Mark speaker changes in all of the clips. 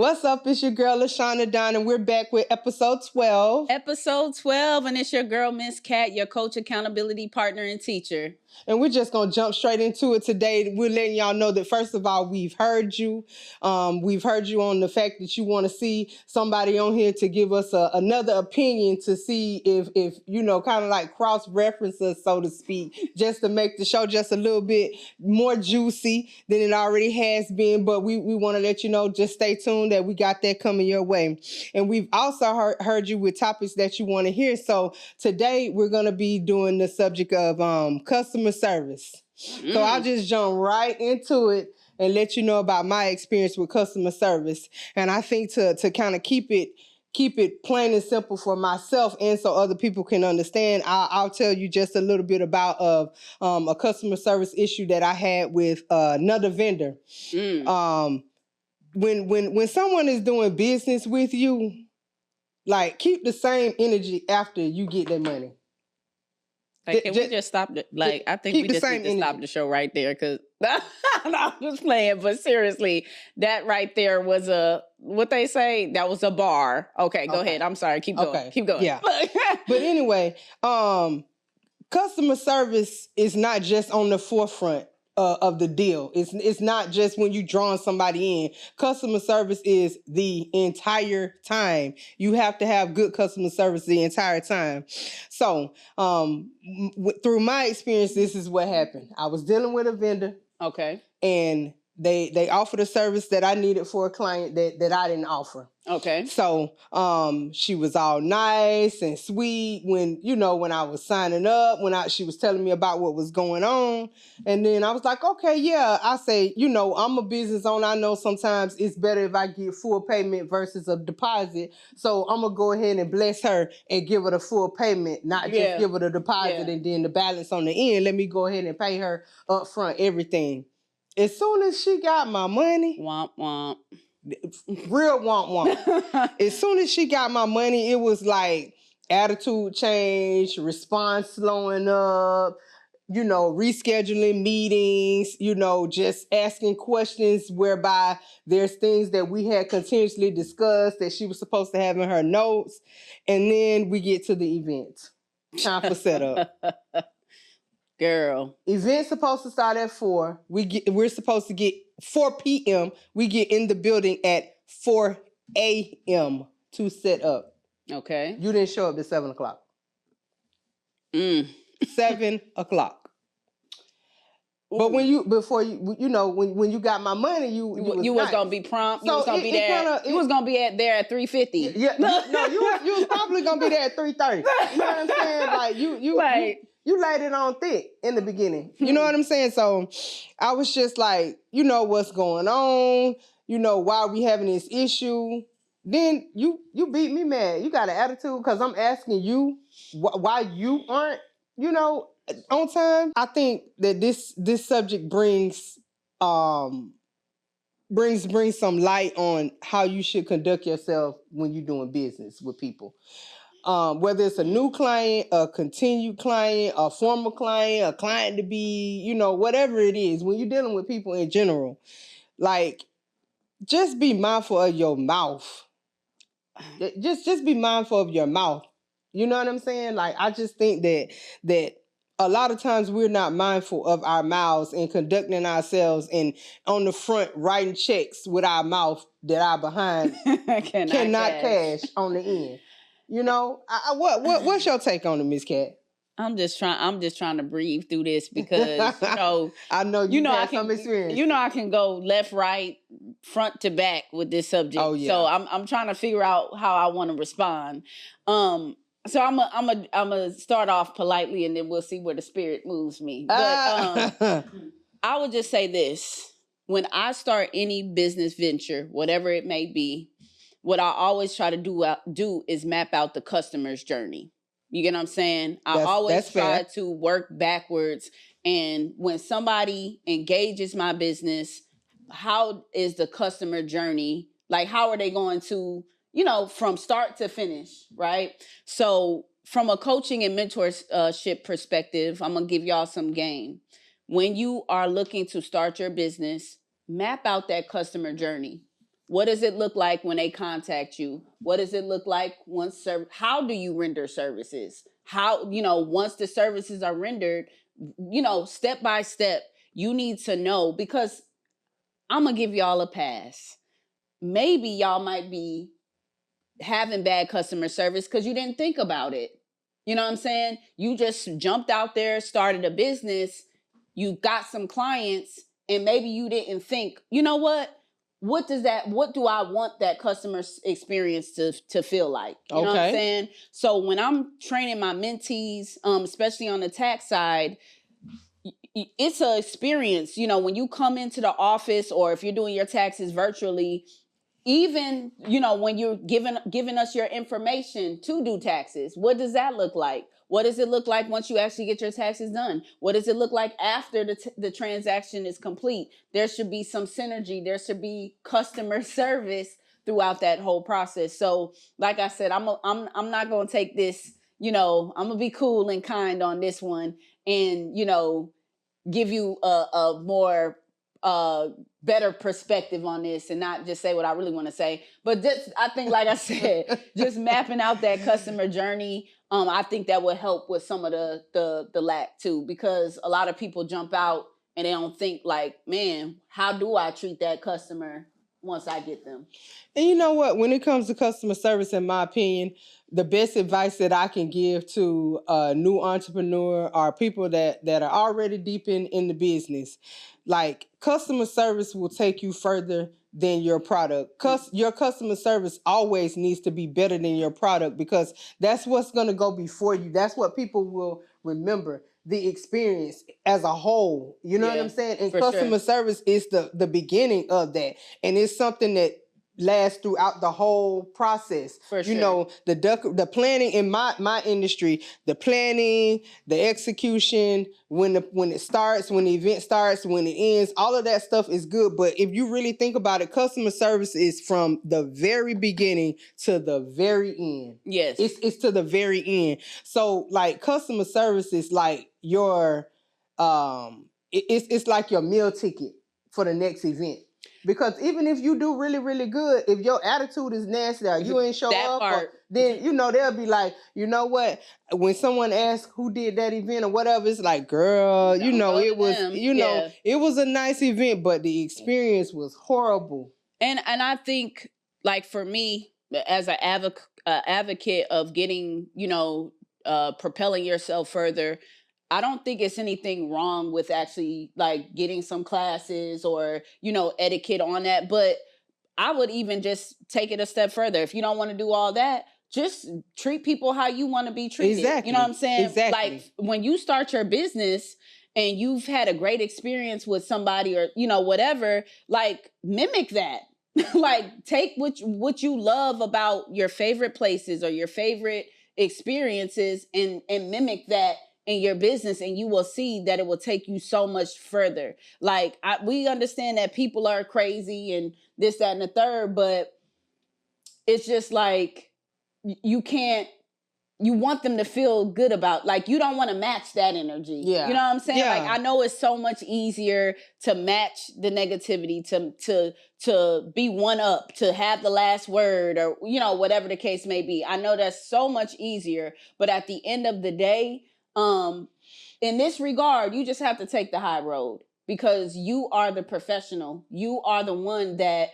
Speaker 1: What's up? It's your girl, LiShon, and we're back with episode 12.
Speaker 2: Episode 12, and it's your girl, Miss Cat, your coach, accountability partner, and teacher.
Speaker 1: And we're just going to jump straight into it today. We're letting y'all know that, first of all, we've heard you. We've heard you on the fact that you want to see somebody on here to give us another opinion to see if you know, kind of like cross-reference us, so to speak, just to make the show just a little bit more juicy than it already has been. But we want to let you know, just stay tuned that we got that coming your way. And we've also heard you with topics that you want to hear. So today we're going to be doing the subject of customer service. So I'll just jump right into it and let you know about my experience with customer service. And I think to kind of keep it plain and simple for myself and so other people can understand, I'll tell you just a little bit about a customer service issue that I had with another vendor. When someone is doing business with you, like, keep the same energy after you get their money.
Speaker 2: Like, can we just stop? I think we just need to stop the show right there, because I'm just playing. But seriously, that right there was what they say, that was a bar. Okay, go ahead. I'm sorry. Keep going. Okay. Keep going.
Speaker 1: Yeah. But anyway, customer service is not just on the forefront of the deal. It's not just when you drawing somebody in. Customer service is the entire time. You have to have good customer service the entire time. So through my experience, this is what happened. I was dealing with a vendor.
Speaker 2: Okay.
Speaker 1: And they offered a service that I needed for a client that I didn't offer.
Speaker 2: Okay.
Speaker 1: So she was all nice and sweet when I was signing up, she was telling me about what was going on. And then I was like, okay, yeah. I say, I'm a business owner. I know sometimes it's better if I get full payment versus a deposit. So I'm going to go ahead and bless her and give her the full payment, not just give her the deposit and then the balance on the end. Let me go ahead and pay her up front, everything. As soon as she got my money,
Speaker 2: womp womp,
Speaker 1: real womp womp. As soon as she got my money, it was like attitude change, response slowing up, rescheduling meetings, just asking questions whereby there's things that we had continuously discussed that she was supposed to have in her notes. And then we get to the event. Time for setup.
Speaker 2: Girl.
Speaker 1: Event's supposed to start at 4. We're supposed to get 4 p.m. We get in the building at 4 a.m. to set up.
Speaker 2: Okay.
Speaker 1: You didn't show up at 7 o'clock. 7 o'clock. But when you got my money, you
Speaker 2: was gonna be prompt. You was gonna be there. You was gonna be there at 3:50.
Speaker 1: Yeah, no, you was probably gonna be there at 3:30. You know what I'm saying? Like you laid it on thick in the beginning. You know what I'm saying? So I was just like, what's going on? Why are we having this issue? Then you beat me mad. You got an attitude because I'm asking you why you aren't, on time. I think that this subject brings some light on how you should conduct yourself when you're doing business with people. Whether it's a new client, a continued client, a former client, a client to be, whatever it is, when you're dealing with people in general, like, just be mindful of your mouth. Just be mindful of your mouth. You know what I'm saying? Like, I just think that a lot of times we're not mindful of our mouths and conducting ourselves and on the front writing checks with our mouth that our behind cannot cash on the end. What's your take on it, Miss Cat?
Speaker 2: I'm just trying to breathe through this because
Speaker 1: I know you have some experience.
Speaker 2: I can go left, right, front to back with this subject.
Speaker 1: Oh, yeah.
Speaker 2: So I'm trying to figure out how I want to respond. So I'm a start off politely, and then we'll see where the spirit moves me. But I would just say this: when I start any business venture, whatever it may be, what I always try to do is map out the customer's journey. You get what I'm saying? I always try to work backwards. And when somebody engages my business, how is the customer journey? Like, how are they going to, from start to finish, right? So from a coaching and mentorship perspective, I'm going to give y'all some game. When you are looking to start your business, map out that customer journey. What does it look like when they contact you? What does it look like once how do you render services? How, once the services are rendered, step by step, you need to know, because I'm going to give y'all a pass. Maybe y'all might be having bad customer service because you didn't think about it. You know what I'm saying? You just jumped out there, started a business, you got some clients, and maybe you didn't think, you know what? What do I want that customer experience to feel like? You know what I'm saying? So when I'm training my mentees, especially on the tax side, it's an experience. When you come into the office, or if you're doing your taxes virtually, even, when you're giving us your information to do taxes, what does that look like? What does it look like once you actually get your taxes done? What does it look like after the transaction is complete? There should be some synergy. There should be customer service throughout that whole process. So like I said, I'm not going to take this, I'm going to be cool and kind on this one, and, give you a more better perspective on this, and not just say what I really want to say. But just, I think, like I said, just mapping out that customer journey, I think that would help with some of the lack too, because a lot of people jump out and they don't think like, man, how do I treat that customer once I get them?
Speaker 1: And you know what? When it comes to customer service, in my opinion, the best advice that I can give to a new entrepreneur or people that are already deep in the business, like, customer service will take you further than your product. Your customer service always needs to be better than your product, because that's what's going to go before you. That's what people will remember, the experience as a whole. You know what I'm saying? And customer service is the beginning of that. And it's something that lasts throughout the whole process. The planning in my industry, the planning, the execution, when it starts, when the event starts, when it ends, all of that stuff is good. But if you really think about it, customer service is from the very beginning to the very end.
Speaker 2: Yes.
Speaker 1: It's to the very end. So like, customer service is like your it's like your meal ticket for the next event. Because even if you do really, really good, if your attitude is nasty or you ain't show up, then, they'll be like, you know what? When someone asks who did that event or whatever, it's like, girl, it was, it was a nice event, but the experience was horrible.
Speaker 2: And I think, like, for me, as an advocate of getting, propelling yourself further, I don't think it's anything wrong with actually like getting some classes or, etiquette on that. But I would even just take it a step further. If you don't want to do all that, just treat people how you want to be treated.
Speaker 1: Exactly.
Speaker 2: You know what I'm saying?
Speaker 1: Exactly.
Speaker 2: Like, when you start your business and you've had a great experience with somebody, or, whatever, like, mimic that. Like, take what you love about your favorite places or your favorite experiences and mimic that in your business, and you will see that it will take you so much further. Like, we understand that people are crazy and this, that, and the third, but it's just like, you want them to feel good about, like, you don't want to match that energy.
Speaker 1: Yeah.
Speaker 2: You know what I'm saying?
Speaker 1: Yeah.
Speaker 2: Like, I know it's so much easier to match the negativity, to be one up, to have the last word, or, whatever the case may be. I know that's so much easier, but at the end of the day, in this regard, you just have to take the high road, because you are the professional. You are the one that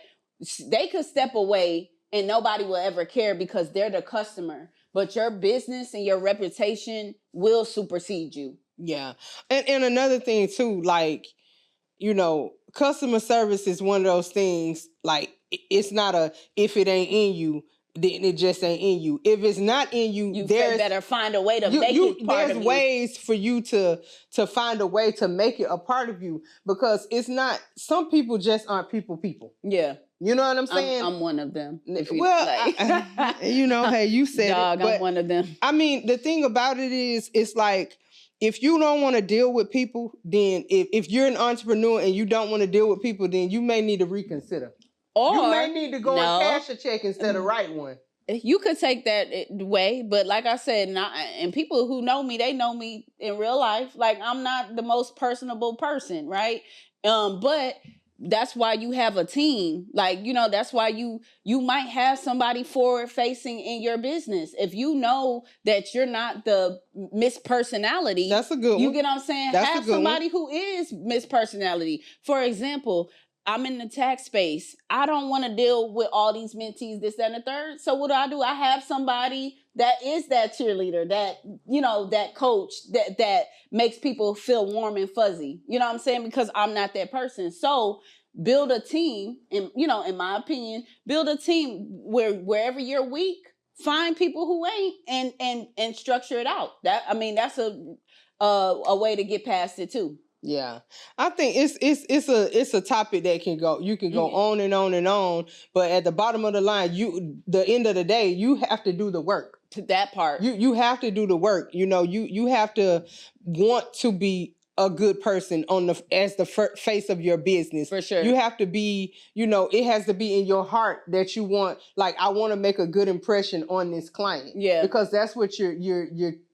Speaker 2: they could step away and nobody will ever care because they're the customer. But your business and your reputation will supersede you.
Speaker 1: Yeah. And another thing too, like, customer service is one of those things, like, it's not if it ain't in you, then it just ain't in you. If it's not in you,
Speaker 2: you better find a way to make it part of you.
Speaker 1: There's ways for you to find a way to make it a part of you, because it's not, some people just aren't people.
Speaker 2: Yeah.
Speaker 1: You know what I'm saying?
Speaker 2: I'm one of them.
Speaker 1: Hey, you said
Speaker 2: Dog,
Speaker 1: it. But,
Speaker 2: I'm one of them.
Speaker 1: I mean, the thing about it is, it's like, if you don't want to deal with people, then if you're an entrepreneur and you don't want to deal with people, then you may need to reconsider. Or you may need to go and cash a check instead of write one.
Speaker 2: You could take that way, but like I said, and people who know me, they know me in real life. Like, I'm not the most personable person, right? But that's why you have a team. Like, that's why you might have somebody forward facing in your business. If you know that you're not the Miss Personality,
Speaker 1: that's a good one.
Speaker 2: You get what I'm saying? Have somebody who is Miss Personality. For example, I'm in the tax space. I don't want to deal with all these mentees, this, that, and the third. So what do? I have somebody that is that cheerleader, that, that coach that makes people feel warm and fuzzy. You know what I'm saying? Because I'm not that person. So build a team, and in my opinion, build a team wherever you're weak, find people who ain't, and structure it out. That's a way to get past it too.
Speaker 1: Yeah, I think it's a topic that you can go on and on and on, but at the bottom of the line, the end of the day, you have to do the work.
Speaker 2: To that part,
Speaker 1: you have to do the work. You have to want to be a good person as the face of your business.
Speaker 2: For sure.
Speaker 1: You have to be, it has to be in your heart that you want, like, I want to make a good impression on this client.
Speaker 2: Yeah.
Speaker 1: Because that's what you're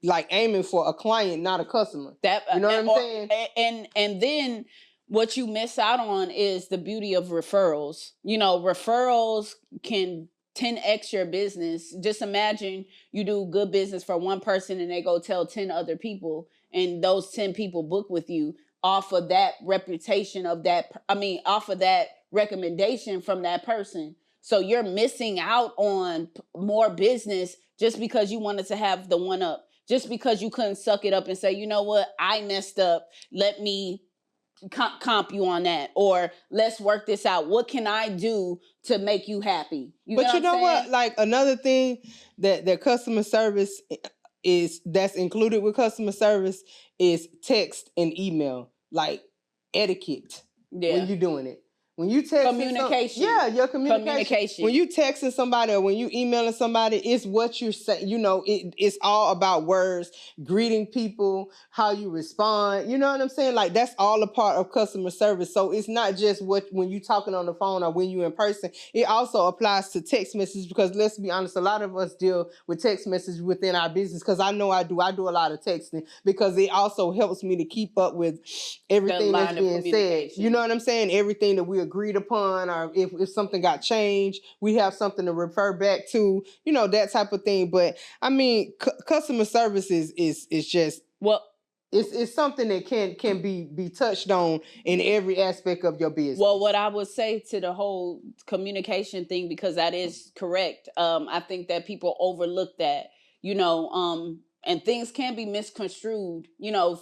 Speaker 1: like aiming for, a client, not a customer. You know what I'm saying?
Speaker 2: And then what you miss out on is the beauty of referrals. Referrals can 10x your business. Just imagine you do good business for one person and they go tell 10 other people, and those 10 people book with you off of that reputation of off of that recommendation from that person. So you're missing out on more business just because you wanted to have the one up, just because you couldn't suck it up and say, you know what, I messed up. Let me comp you on that, or let's work this out. What can I do to make you happy?
Speaker 1: But you know what? Like, another thing that customer service that's included with customer service is text and email, like etiquette.
Speaker 2: Yeah.
Speaker 1: When you're doing it. When you text
Speaker 2: communication.
Speaker 1: Your communication. When you texting somebody or when you emailing somebody, it's what you're saying. It's all about words, greeting people, how you respond. You know what I'm saying? Like, that's all a part of customer service. So it's not just when you talking on the phone or when you in person. It also applies to text messages, because let's be honest, a lot of us deal with text messages within our business. Because I know I do a lot of texting, because it also helps me to keep up with everything that's being said. You know what I'm saying? Everything that we agreed upon, or if something got changed, we have something to refer back to, that type of thing. But customer service is just, well, it's something that can be touched on in every aspect of your business.
Speaker 2: Well, what I would say to the whole communication thing, because that is correct, I think that people overlook that, and things can be misconstrued,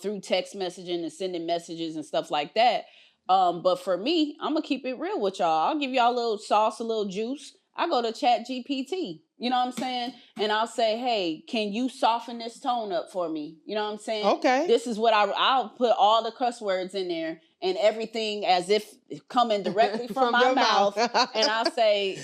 Speaker 2: through text messaging and sending messages and stuff like that. But for me, I'm gonna keep it real with y'all. I'll give y'all a little sauce, a little juice. I go to Chat GPT, you know what I'm saying? And I'll say, hey, can you soften this tone up for me? You know what I'm saying?
Speaker 1: Okay.
Speaker 2: This is what I'll put all the cuss words in there and everything as if coming directly from my mouth. And I'll say,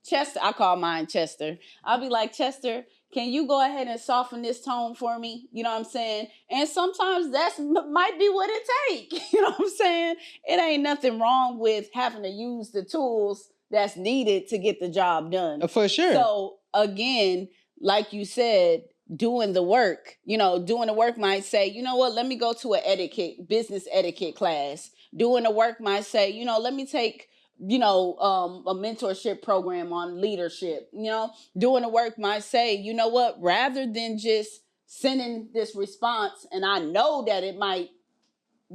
Speaker 2: Chester, I call mine Chester. I'll be like, Chester, can you go ahead and soften this tone for me? You know what I'm saying? And sometimes that's might be what it takes. You know what I'm saying? It ain't nothing wrong with having to use the tools that's needed to get the job done.
Speaker 1: For sure.
Speaker 2: So again, like you said, doing the work might say, you know what, let me go to a business etiquette class. Doing the work might say, let me take a mentorship program on leadership. Doing the work might say, you know what, rather than just sending this response, and I know that it might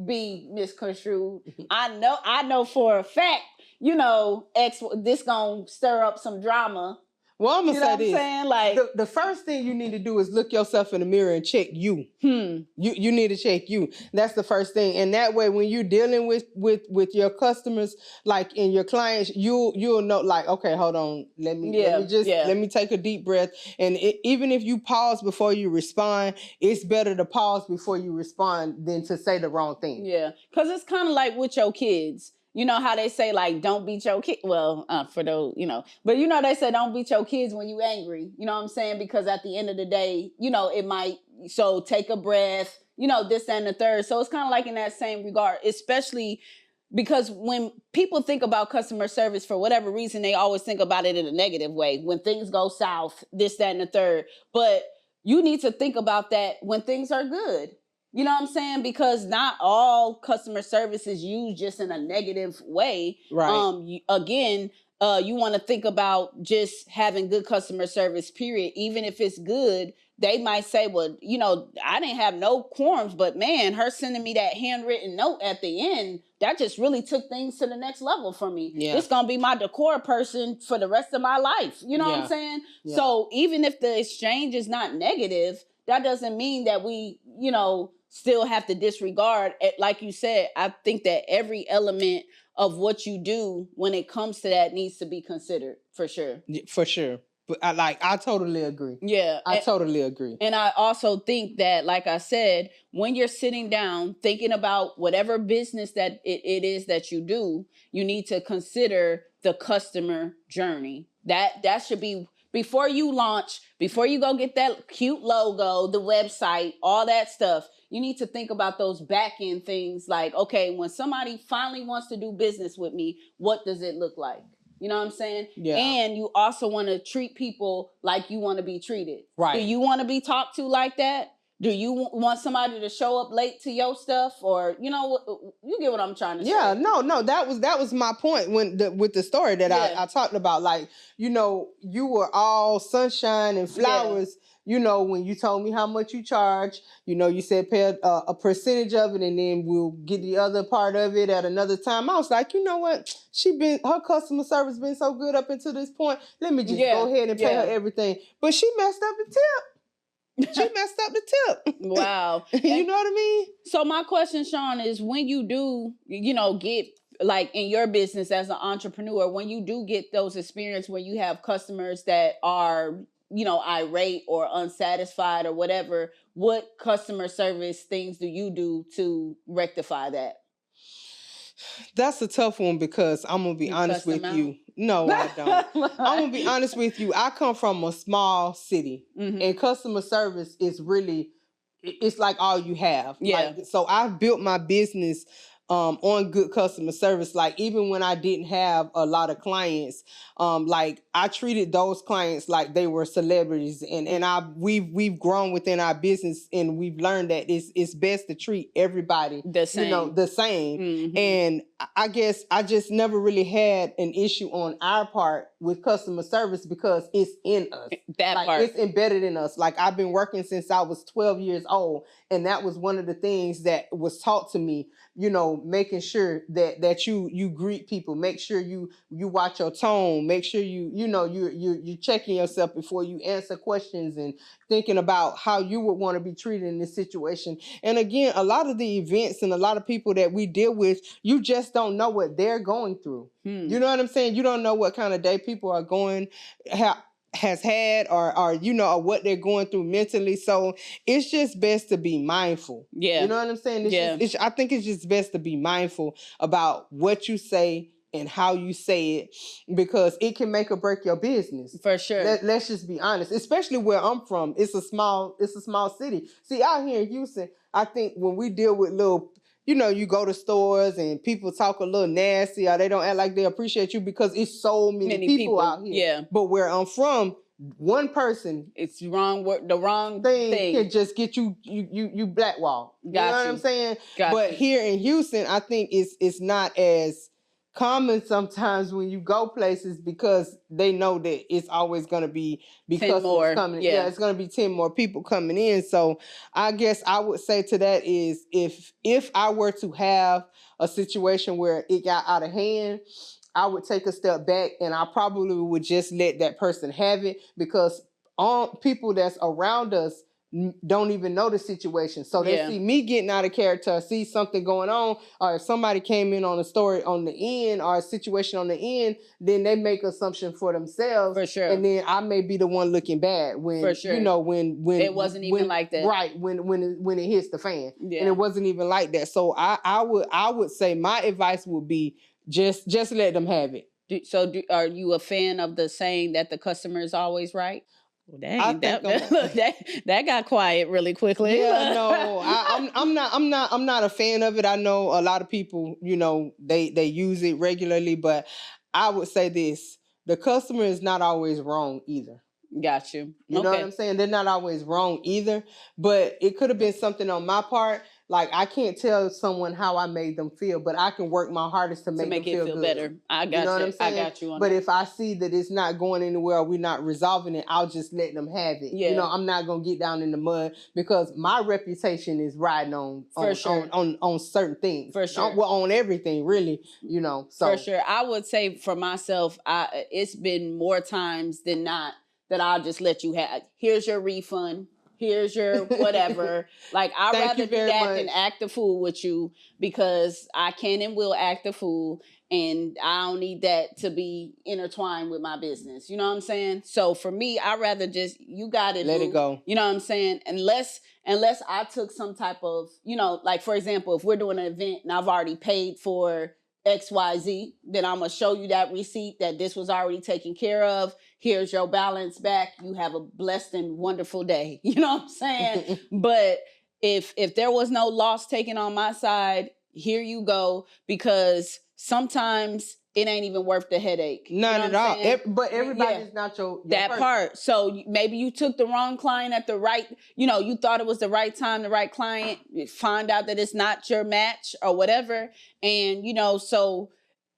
Speaker 2: be misconstrued. I know for a fact, this gonna stir up some drama.
Speaker 1: Well, I'm gonna say this.
Speaker 2: Saying? Like,
Speaker 1: the first thing you need to do is look yourself in the mirror and check you. You need to check you. That's the first thing. And that way, when you're dealing with your customers, like, and your clients, you'll know, like, okay, hold on, let me take a deep breath. And even if you pause before you respond, it's better to pause before you respond than to say the wrong thing.
Speaker 2: Yeah, because it's kind of like with your kids. You know how they say, like, don't beat your kid. Well, for those, but they say don't beat your kids when you angry. You know what I'm saying? Because at the end of the day, it might, so take a breath, this, that, and the third. So it's kind of like in that same regard, especially because when people think about customer service, for whatever reason, they always think about it in a negative way. When things go south, this, that, and the third. But you need to think about that when things are good. You know what I'm saying? Because not all customer service is used just in a negative way.
Speaker 1: Right.
Speaker 2: Again, you want to think about just having good customer service, period. Even if it's good, they might say, well, you know, I didn't have no quorums, but man, her sending me that handwritten note at the end, that just really took things to the next level for me.
Speaker 1: Yeah.
Speaker 2: It's going to be my decor person for the rest of my life. You know what I'm saying? Yeah. So even if the exchange is not negative, that doesn't mean that we, you know, still have to disregard it. Like you said, I think that every element of what you do when it comes to that needs to be considered, for sure.
Speaker 1: For sure. But I totally agree.
Speaker 2: Yeah.
Speaker 1: I totally agree.
Speaker 2: And I also think that, like I said, when you're sitting down thinking about whatever business that it is that you do, you need to consider the customer journey. That should be, before you launch, before you go get that cute logo, the website, all that stuff, you need to think about those back end things. Like, okay, when somebody finally wants to do business with me, what does it look like? You know what I'm saying? Yeah. And you also want to treat people like you want to be treated. Right. Do you want to be talked to like that? Do you want somebody to show up late to your stuff? Or, you know, you get what I'm trying to say.
Speaker 1: Yeah, no, that was my point with the story that I talked about. Like, you know, you were all sunshine and flowers. Yeah. You know, when you told me how much you charge, you know, you said pay a percentage of it and then we'll get the other part of it at another time. I was like, you know what? Her customer service been so good up until this point. Let me just go ahead and pay her everything. But she messed up the tip. She messed up the tip.
Speaker 2: Wow.
Speaker 1: You know what I mean?
Speaker 2: So my question, Sean, is when you do, you know, get, like in your business as an entrepreneur, when you do get those experiences where you have customers that are, you know, irate or unsatisfied or whatever, what customer service things do you do to rectify that?
Speaker 1: That's a tough one because I'm going to be honest with you. No, I don't. I'm going to be honest with you. I come from a small city and customer service is really, it's like all you have. Yeah. Like, so I've built my business on good customer service. Like even when I didn't have a lot of clients, like I treated those clients like they were celebrities, and we've grown within our business, and we've learned that it's best to treat everybody the same. You know, the same. And I guess I just never really had an issue on our part with customer service because it's in us. That like, part. It's embedded in us. Like I've been working since I was 12 years old, and that was one of the things that was taught to me. You know, making sure that you greet people, make sure you watch your tone, make sure you're checking yourself before you answer questions and thinking about how you would want to be treated in this situation. And again, a lot of the events and a lot of people that we deal with, you just don't know what they're going through. You know what I'm saying? You don't know what kind of day people are has had or you know, or what they're going through mentally. So it's just best to be mindful. Yeah. You know what I'm saying? I think it's just best to be mindful about what you say and how you say it, because it can make or break your business. For sure. Let's just be honest, especially where I'm from. It's a small city. See, out here in Houston, I think when we deal with little, you know, you go to stores and people talk a little nasty or they don't act like they appreciate you because it's so many people out here. Yeah. But where I'm from, one person,
Speaker 2: it's the wrong thing
Speaker 1: can just get you blackballed. You know what I'm saying? But here in Houston, I think it's not as common sometimes when you go places because they know that it's always going to be because more coming. Yeah, it's going to be 10 more people coming in. So I guess I would say to that is if I were to have a situation where it got out of hand, I would take a step back and I probably would just let that person have it, because all people that's around us don't even know the situation. So they see me getting out of character, see something going on, or if somebody came in on a story on the end or a situation on the end, then they make assumption for themselves. For sure. And then I may be the one looking bad when, for sure, you know, when it wasn't even like that. Right. When it hits the fan. Yeah. And it wasn't even like that. So I would say my advice would be just let them have it.
Speaker 2: Are you a fan of the saying that the customer is always right? Well, that got quiet really quickly.
Speaker 1: Yeah, no, I'm not a fan of it. I know a lot of people, you know, they use it regularly, but I would say this: the customer is not always wrong either.
Speaker 2: Got you.
Speaker 1: You know what I'm saying? They're not always wrong either, but it could have been something on my part. Like, I can't tell someone how I made them feel, but I can work my hardest to make them feel good.
Speaker 2: Better. I got you.
Speaker 1: Know what I'm saying?
Speaker 2: I got you on
Speaker 1: but
Speaker 2: that.
Speaker 1: If I see that it's not going anywhere, or we're not resolving it, I'll just let them have it.
Speaker 2: Yeah.
Speaker 1: You know, I'm not gonna get down in the mud because my reputation is riding on certain things.
Speaker 2: For sure.
Speaker 1: Well, on everything, really. You know. So
Speaker 2: for sure, I would say for myself, it's been more times than not that I'll just let you have. Here's your refund. Here's your whatever. Like, I'd rather do that than act a fool with you, because I can and will act a fool, and I don't need that to be intertwined with my business. You know what I'm saying? So for me, I'd rather just, you got it.
Speaker 1: Let it go.
Speaker 2: You know what I'm saying? Unless I took some type of, you know, like, for example, if we're doing an event and I've already paid for XYZ, then I'm going to show you that receipt that this was already taken care of. Here's your balance back. You have a blessed and wonderful day. You know what I'm saying? But if there was no loss taken on my side, here you go, because sometimes it ain't even worth the headache.
Speaker 1: Not at all. But everybody's not your
Speaker 2: that person. Part. So maybe you took the wrong client at the right, you know, you thought it was the right time, the right client, you find out that it's not your match or whatever. And, you know, so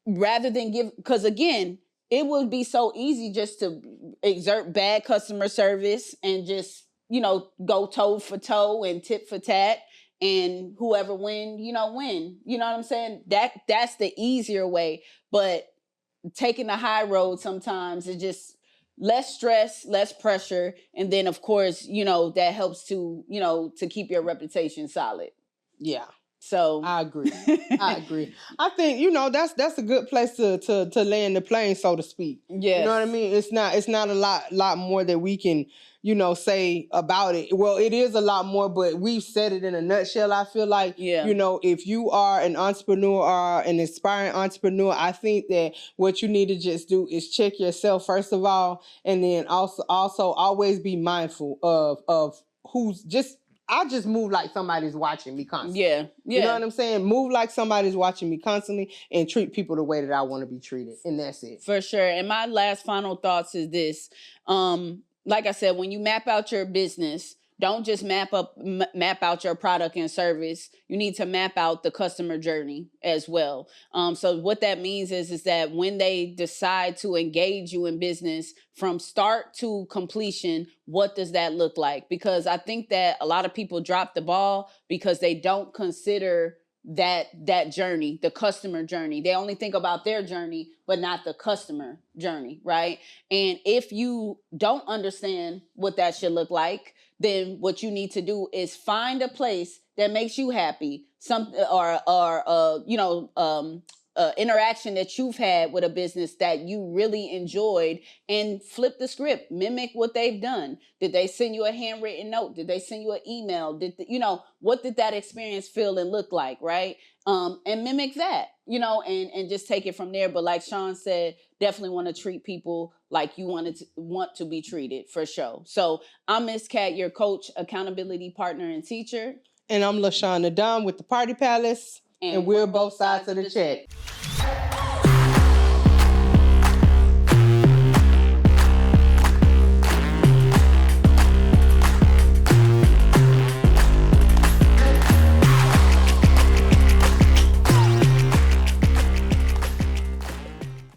Speaker 2: rather than because again, it would be so easy just to exert bad customer service and just, you know, go toe for toe and tit for tat, and whoever win. You know what I'm saying? That's the easier way. But taking the high road sometimes is just less stress, less pressure. And then, of course, you know, that helps to, you know, to keep your reputation solid.
Speaker 1: Yeah.
Speaker 2: So
Speaker 1: I agree. I think, you know, that's a good place to land the plane, so to speak.
Speaker 2: Yeah.
Speaker 1: You know what I mean? It's not a lot more that we can, you know, say about it. Well, it is a lot more, but we've said it in a nutshell. I feel like, you know, if you are an entrepreneur or an aspiring entrepreneur, I think that what you need to just do is check yourself first of all, and then also always be mindful of who's just. I just move like somebody's watching me constantly.
Speaker 2: Yeah.
Speaker 1: You know what I'm saying? Move like somebody's watching me constantly and treat people the way that I want to be treated. And that's it.
Speaker 2: For sure. And my last final thoughts is this. Like I said, when you map out your business, don't just map out your product and service. You need to map out the customer journey as well. So what that means is that when they decide to engage you in business from start to completion, what does that look like? Because I think that a lot of people drop the ball because they don't consider that journey, the customer journey. They only think about their journey, but not the customer journey, right? And if you don't understand what that should look like, then what you need to do is find a place that makes you happy, interaction that you've had with a business that you really enjoyed, and flip the script, mimic what they've done. Did they send you a handwritten note? Did they send you an email? What did that experience feel and look like, right? And mimic that, and just take it from there. But like Sean said, definitely want to treat people like you want to be treated, for sure. So I'm Miss Cat, your coach, accountability partner, and teacher.
Speaker 1: And I'm LiShon the Dom with the Party Palace. And we're both sides of the check.